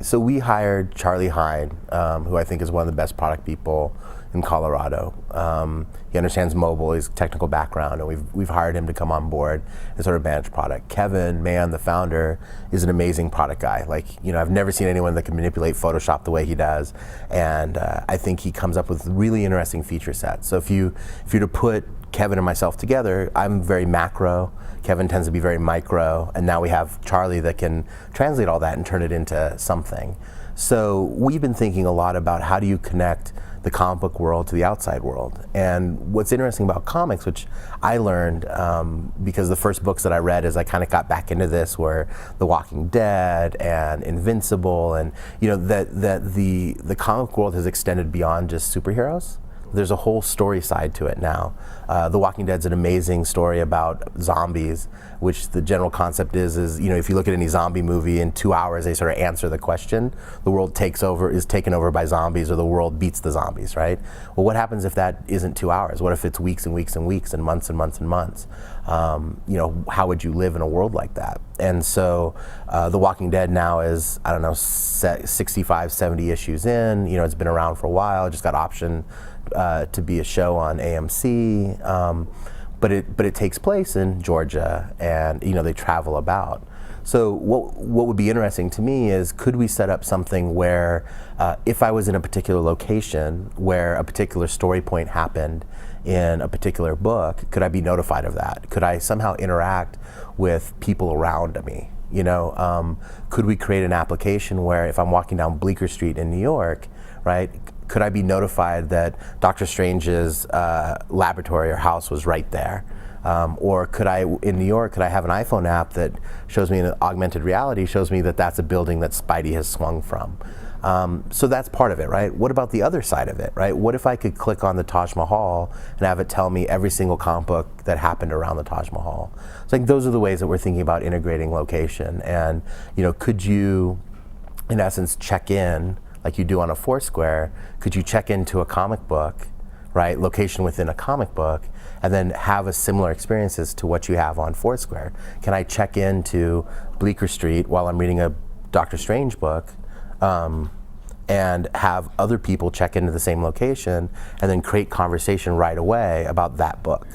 So we hired Charley Hine, who I think is one of the best product people in Colorado. He understands mobile, he's technical background, and we've hired him to come on board and sort of manage product. Kevin Mann, the founder, is an amazing product guy. I've never seen anyone that can manipulate Photoshop the way he does, and I think he comes up with really interesting feature sets. So if you're to put Kevin and myself together, I'm very macro, Kevin tends to be very micro, and now we have Charley that can translate all that and turn it into something. So we've been thinking a lot about how do you connect the comic book world to the outside world. And what's interesting about comics, which I learned because the first books that I read as I kind of got back into this were The Walking Dead and Invincible, and that the comic world has extended beyond just superheroes. There's a whole story side to it now. The Walking Dead's an amazing story about zombies, which the general concept is if you look at any zombie movie, in 2 hours they sort of answer the question. The world is taken over by zombies, or the world beats the zombies, right? Well, what happens if that isn't 2 hours? What if it's weeks and weeks and weeks and months and months and months? How would you live in a world like that? And so The Walking Dead now is, 65, 70 issues in. It's been around for a while. It just got optioned to be a show on AMC, but it takes place in Georgia, and they travel about. So what would be interesting to me is, could we set up something where if I was in a particular location where a particular story point happened in a particular book, could I be notified of that? Could I somehow interact with people around me? Could we create an application where if I'm walking down Bleecker Street in New York, right, could I be notified that Dr. Strange's laboratory or house was right there? Or in New York, could I have an iPhone app that shows me in augmented reality, shows me that that's a building that Spidey has swung from? So that's part of it, right? What about the other side of it, right? What if I could click on the Taj Mahal and have it tell me every single comic book that happened around the Taj Mahal? So those are the ways that we're thinking about integrating location. And could you, in essence, check in like you do on a Foursquare? Could you check into a comic book, right, location within a comic book, and then have a similar experiences to what you have on Foursquare? Can I check into Bleecker Street while I'm reading a Doctor Strange book, and have other people check into the same location, and then create conversation right away about that book?